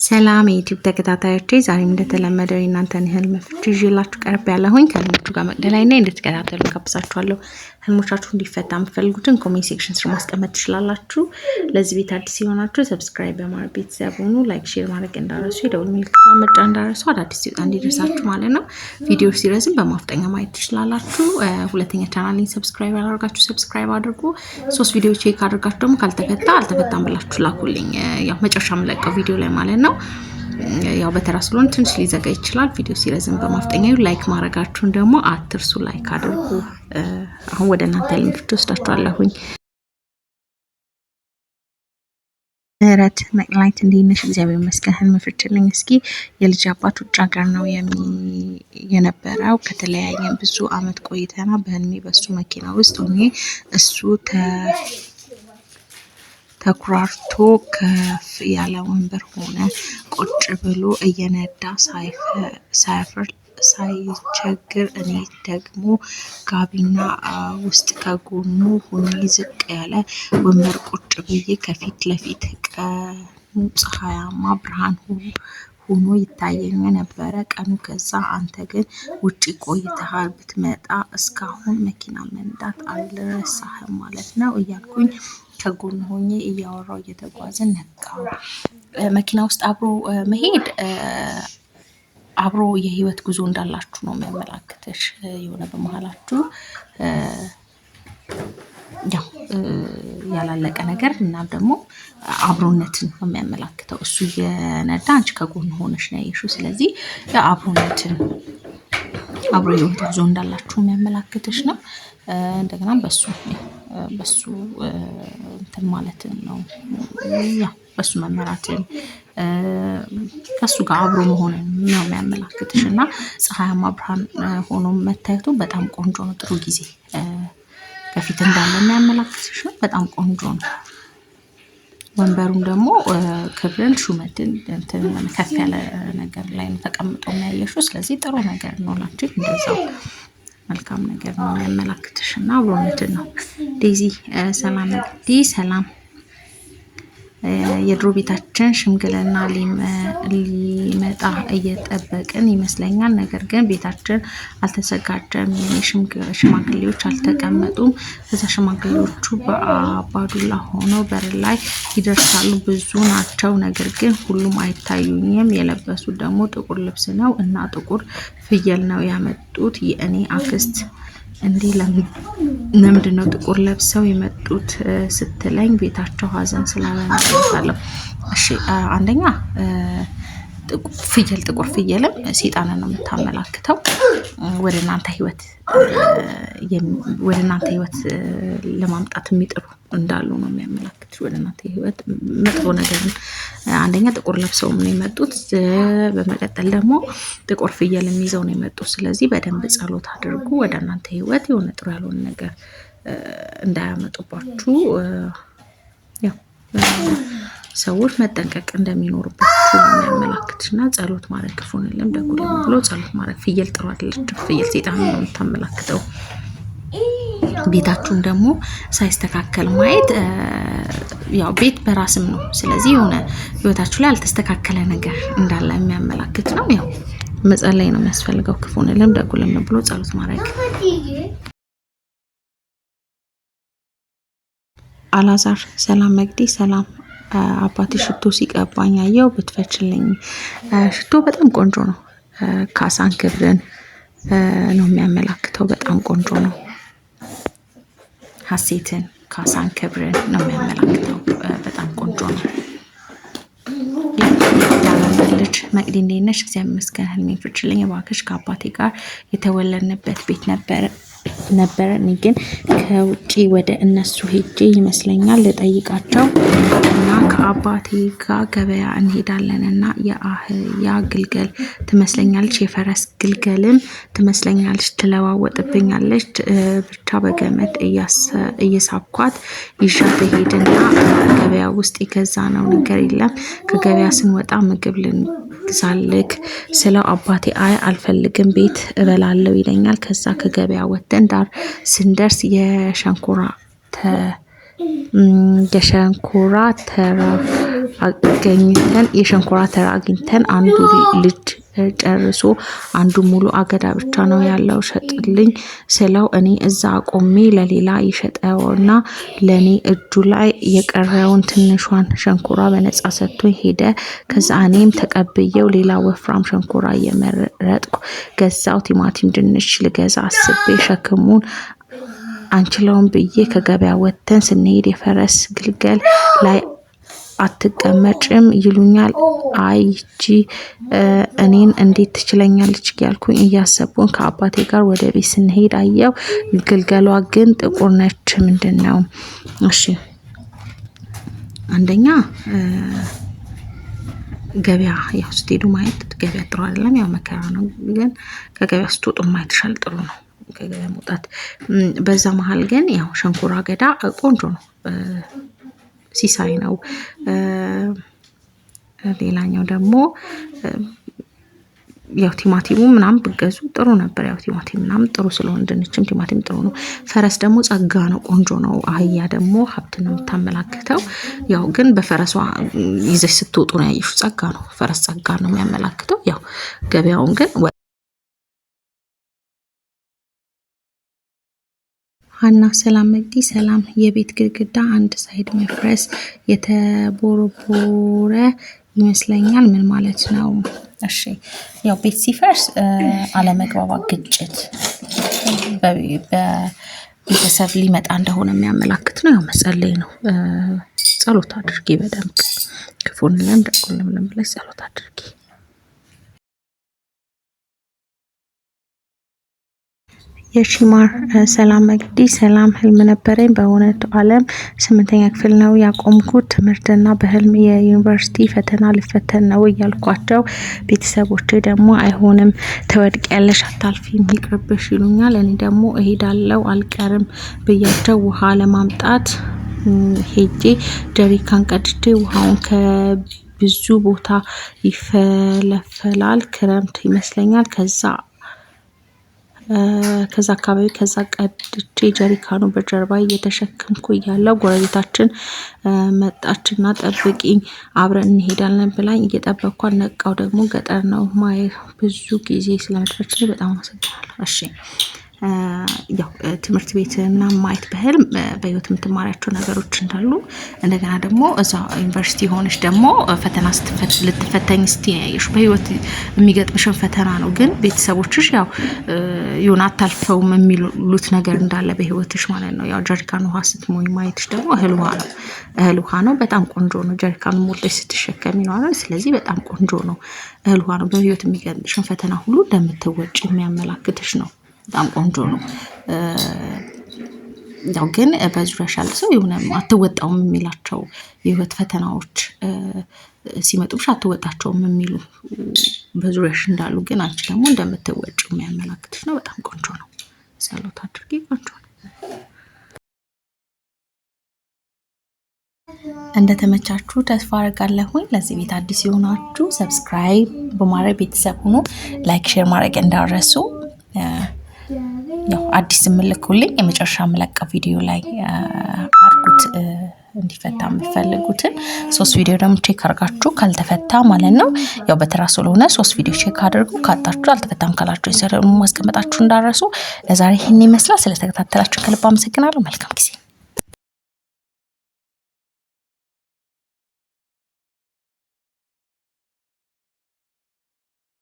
ሰላም የዩቲዩብ ተከታታዮቼ ዛሬም እንደተለመደው እናንተን ህልም ፍቺ ይዤላችሁ ቀርብ ያለሁኝ ከህልሞቹ ጋር መቅደላይና እንድትከታተሉ ጋብዛችኋለሁ። ህልሞቻችሁ እንዲፈታ የምትፈልጉትን ኮሜንት ሴክሽን ስር ማስቀመጥ ትችላላችሁ። ለዚህ ቤት አዲስ የሆናችሁ ሰብስክራይብ በማድረግ ቤተሰብ ሁኑ። ላይክ ሼር ማድረግ እንዳረሱ የደውል ምልክቱን መጫን እንዳረሱ አዳዲስ ሲወጣ እንዲደርሳችሁ ማለት ነው። ቪዲዮ ሲረዝም በማፍጠኛ ማየት ትችላላችሁ። ሁለተኛ ቻናሌን ሰብስክራይብ ያላደርጋችሁ ሰብስክራይብ አድርጉ። 3 ቪዲዮ ቼክ አድርጋችሁ ደግሞ ካልተፈታ አልተፈታም ብላችሁ ላኩልኝ። ያው መጨረሻ የምለቀው ቪዲዮ ላይ ማለት ነው። ያው በተራ ስለሆነ ትንሽ ሊዘጋ ይችላል። ቪዲዮ ሲረዝም በማፍጠኛ ላይክ ማድረጋችሁን ደግሞ አትርሱ። ላይክ አድርጉ። አሁን ወደ እናንተ ልምፍጭ ወስዳችኋለሁኝ። ምህረት መቅላይት እንዴት ነሽ? እግዚአብሔር ይመስገን። ህልም ፍችልኝ እስኪ። የልጅ አባት ውጭ ሀገር ነው የነበረው። ከተለያየን ብዙ አመት ቆይተና በህልሜ በሱ መኪና ውስጥ ሆኜ እሱ ተኩራርቶ ከፍ ያለ ወንበር ሆነ ቁጭ ብሎ እየነዳ ሳይቸግር እኔ ደግሞ ጋቢና ውስጥ ከጎኑ ሆኜ ዝቅ ያለ ወንበር ቁጭ ብዬ ከፊት ለፊት ቀኑ ፀሐያማ ብርሃን ሆኖ ይታየኝ ነበረ ቀኑ። ከዛ አንተ ግን ውጪ ቆይተሃል፣ ብትመጣ እስካሁን መኪና መንዳት አልረሳህም ማለት ነው እያልኩኝ ከጎን ሆኜ እያወራው እየተጓዝን ነቃው። መኪና ውስጥ አብሮ መሄድ አብሮ የህይወት ጉዞ እንዳላችሁ ነው የሚያመላክተሽ። የሆነ በመሃላችሁ ያው ያላለቀ ነገር እና ደግሞ አብሮነትን ነው የሚያመላክተው። እሱ የነዳ አንቺ ከጎን ሆነሽ ነው ያየሽው። ስለዚህ አብሮነትን አብሮ የህይወት ጉዞ እንዳላችሁ የሚያመላክተሽ ነው። እንደገና በሱ እንትን ማለትን ነው ያው በሱ መመራትን ከሱ ጋር አብሮ መሆንን ነው የሚያመላክትሽ። እና ፀሐያማ ብርሃን ሆኖ መታየቱ በጣም ቆንጆ ነው። ጥሩ ጊዜ ከፊት እንዳለ የሚያመላክትሽ ነው። በጣም ቆንጆ ነው። ወንበሩም ደግሞ ክብርን፣ ሹመትን እንትን ከፍ ያለ ነገር ላይ ነው ተቀምጦ የሚያየሽው። ስለዚህ ጥሩ ነገር ነው ላንቺ። እንደዛው መልካም ነገር ነው የሚያመላክትሽ እና አብሮነትን ነው። ዴዚ ሰላም ሰላም። የድሮ ቤታችን ሽምግልና ሊመጣ እየጠበቅን ይመስለኛል። ነገር ግን ቤታችን አልተዘጋጀም። የኔ ሽማግሌዎች አልተቀመጡም። ከዛ ሽማግሌዎቹ በአባዱላ ሆነው በር ላይ ይደርሳሉ። ብዙ ናቸው፣ ነገር ግን ሁሉም አይታዩኝም። የለበሱት ደግሞ ጥቁር ልብስ ነው እና ጥቁር ፍየል ነው ያመጡት። የእኔ አክስት እንዲህ ለምንድን ነው ጥቁር ለብሰው የመጡት ስትለኝ ቤታቸው ሀዘን ስላለነው። እሺ አንደኛ ጥቁር ፍየልም ሰይጣንን ነው የምታመላክተው። ወደ እናንተ ህይወት ለማምጣት የሚጥሩ እንዳሉ ነው የሚያመላክት። ወደ እናንተ ህይወት መጥፎ ነገር አንደኛ ጥቁር ለብሰው ነው የመጡት። በመቀጠል ደግሞ ጥቁር ፍየልም ይዘው ነው የመጡት። ስለዚህ በደንብ ጸሎት አድርጉ። ወደ እናንተ ህይወት የሆነ ጥሩ ያልሆነ ነገር እንዳያመጡባችሁ ያው ሰዎች መጠንቀቅ እንደሚኖርባችሁ የሚያመላክትና ጸሎት ማድረግ ክፉንልም ደጉልም ብሎ ጸሎት ማድረግ። ፍየል ጥሩ አይደለችም። ፍየል ሰይጣን ነው የምታመላክተው። ቤታችሁን ደግሞ ሳይስተካከል ማየት ያው ቤት በራስም ነው። ስለዚህ የሆነ ህይወታችሁ ላይ ያልተስተካከለ ነገር እንዳለ የሚያመላክት ነው። ያው መጸለይ ነው የሚያስፈልገው። ክፉንልም ደጉልም ብሎ ጸሎት ማድረግ። አላዛር ሰላም። መግዲ ሰላም። አባቴ ሽቶ ሲቀባኝ አየው፣ ብትፈችልኝ። ሽቶ በጣም ቆንጆ ነው። ካሳን ክብርን ነው የሚያመላክተው። በጣም ቆንጆ ነው። ሀሴትን፣ ካሳን ክብርን ነው የሚያመላክተው። በጣም ቆንጆ ነው። ልጅ መቅዲ እንዴት ነሽ? እግዚአብሔር ይመስገን። ህልሜን ፍችልኝ እባክሽ። ከአባቴ ጋር የተወለድንበት ቤት ነበረ። እኔ ግን ከውጪ ወደ እነሱ ሄጄ ይመስለኛል ልጠይቃቸው እና ከአባቴ ጋር ገበያ እንሄዳለን እና የአህያ ግልገል ትመስለኛለች፣ የፈረስ ግልገልም ትመስለኛለች፣ ትለዋወጥብኛለች። ብቻ በገመድ እየሳብኳት ይዣት ሄድና ገበያ ውስጥ የገዛ ነው ነገር የለም። ከገበያ ስንወጣ ምግብ ልንግዛልክ ስለው አባቴ አይ አልፈልግም ቤት እበላለሁ ይለኛል። ከዛ ከገበያ ወጥተን ዳር ስንደርስ የሸንኮራ የሸንኮራ ተራ አግኝተን አንዱ ልጅ ጨርሶ አንዱ ሙሉ አገዳ ብቻ ነው ያለው ሸጥልኝ ስለው እኔ እዛ ቆሜ ለሌላ ይሸጠውና ለኔ እጁ ላይ የቀረውን ትንሿን ሸንኮራ በነፃ ሰጥቶኝ ሄደ። ከዛ እኔም ተቀብየው ሌላ ወፍራም ሸንኮራ እየመረጥኩ ገዛው። ቲማቲም ድንች ልገዛ አስቤ ሸክሙን አንችለውም ብዬ ከገበያ ወጥተን ስንሄድ የፈረስ ግልገል ላይ አትቀመጭም ይሉኛል። አይጂ እኔን እንዴት ትችለኛለች ያልኩኝ እያሰብኩኝ ከአባቴ ጋር ወደ ቤት ስንሄድ አየው። ግልገሏ ግን ጥቁር ነች። ምንድነው? እሺ አንደኛ ገበያ ያው ስትሄዱ ማየት ገበያ ጥሩ አይደለም፣ ያው መከራ ነው። ግን ከገበያ ስትወጡ ማየት ይሻል፣ ጥሩ ነው ከገበያ መውጣት። በዛ መሀል ግን ያው ሸንኮራ አገዳ ቆንጆ ነው፣ ሲሳይ ነው። ሌላኛው ደግሞ ያው ቲማቲሙ ምናምን ብገዙ ጥሩ ነበር። ያው ቲማቲም ምናምን ጥሩ ስለሆነ ድንችም ቲማቲም ጥሩ ነው። ፈረስ ደግሞ ጸጋ ነው፣ ቆንጆ ነው። አህያ ደግሞ ሀብት ነው የምታመላክተው። ያው ግን በፈረሷ ይዘሽ ስትወጡ ነው ያየሽው፣ ጸጋ ነው። ፈረስ ጸጋ ነው የሚያመላክተው። ያው ገበያውን ግን ሀና ሰላም መግዲ ሰላም። የቤት ግድግዳ አንድ ሳይድ መፍረስ የተቦረቦረ ይመስለኛል፣ ምን ማለት ነው? እሺ ያው ቤት ሲፈርስ አለመግባባት፣ ግጭት በቤተሰብ ሊመጣ እንደሆነ የሚያመላክት ነው። ያው መጸለይ ነው። ጸሎት አድርጊ በደንብ ክፉን ለምን ብለሽ ጸሎት አድርጊ። የሺማር ሰላም መግዲ ሰላም። ህልም ነበረኝ በእውነቱ ዓለም 8ኛ ክፍል ነው ያቆምኩት ትምህርትና በህልም የዩኒቨርሲቲ ፈተና ልፈተን ነው እያልኳቸው ቤተሰቦቼ ደግሞ አይሆንም ትወድቂያለሽ አታልፊም ይቅርብሽ ይሉኛል። እኔ ደግሞ እሄዳለሁ አልቀርም ብያቸው ውሃ ለማምጣት ሄጄ ጀሪካን ቀድጄ ውሃውን ከብዙ ቦታ ይፈለፈላል። ክረምት ይመስለኛል። ከዛ አካባቢ ከዛ ቀድቼ ጀሪካኑ በጀርባ እየተሸከምኩ እያለው ጎረቤታችን መጣችና ጠብቂኝ አብረን እንሄዳለን ብላኝ እየጠበቅኳት ነቃው። ደግሞ ገጠር ነው ማየት ብዙ ጊዜ ስለመድረች በጣም አመሰግናለሁ። እሺ ያው ትምህርት ቤት ምናምን ማየት በህልም በህይወት የምትማሪያቸው ነገሮች እንዳሉ እንደገና ደግሞ እዛ ዩኒቨርሲቲ ሆነሽ ደግሞ ፈተና ልትፈተኝ ስትያየሽ በህይወት የሚገጥምሽን ፈተና ነው። ግን ቤተሰቦችሽ ያው ይሁን አታልፈውም የሚሉት ነገር እንዳለ በህይወትሽ ማለት ነው። ያው ጀሪካን ውሃ ስትሞይ ማየትሽ ደግሞ እህል ውሃ ነው። እህል ውሃ ነው። በጣም ቆንጆ ነው። ጀሪካን ሞልተሽ ስትሸከሚ ነው አይደል? ስለዚህ በጣም ቆንጆ ነው። እህል ውሃ ነው። በህይወት የሚገጥምሽን ፈተና ሁሉ እንደምትወጪ የሚያመላክትሽ ነው። በጣም ቆንጆ ነው። ያው ግን በዙሪያሽ ያለ ሰው የሆነ አትወጣውም የሚላቸው የህይወት ፈተናዎች ሲመጡብሽ አትወጣቸውም የሚሉ በዙሪያሽ እንዳሉ ግን አንቺ ደግሞ እንደምትወጪው የሚያመላክትሽ ነው። በጣም ቆንጆ ነው። ጸሎት አድርጊ። ቆንጆ ነው። እንደተመቻችሁ ተስፋ አደርጋለሁኝ። ለዚህ ቤት አዲስ የሆናችሁ ሰብስክራይብ በማድረግ ቤተሰብ ሁኑ። ላይክ ሼር ማድረግ እንዳረሱ። ያው አዲስ የምልኩልኝ የመጨረሻ የምለቀው ቪዲዮ ላይ አድርጉት እንዲፈታ የምትፈልጉትን 3 ቪዲዮ ደግሞ ቼክ አድርጋችሁ ካልተፈታ ማለት ነው። ያው በተራ ስለሆነ 3 ቪዲዮ ቼክ አድርጉ። ካጣችሁ አልተፈታም ካላችሁ ማስቀመጣችሁ እንዳረሱ። ለዛሬ ይሄን ይመስላል። ስለተከታተላችሁ ከልብ አመሰግናለሁ። መልካም ጊዜ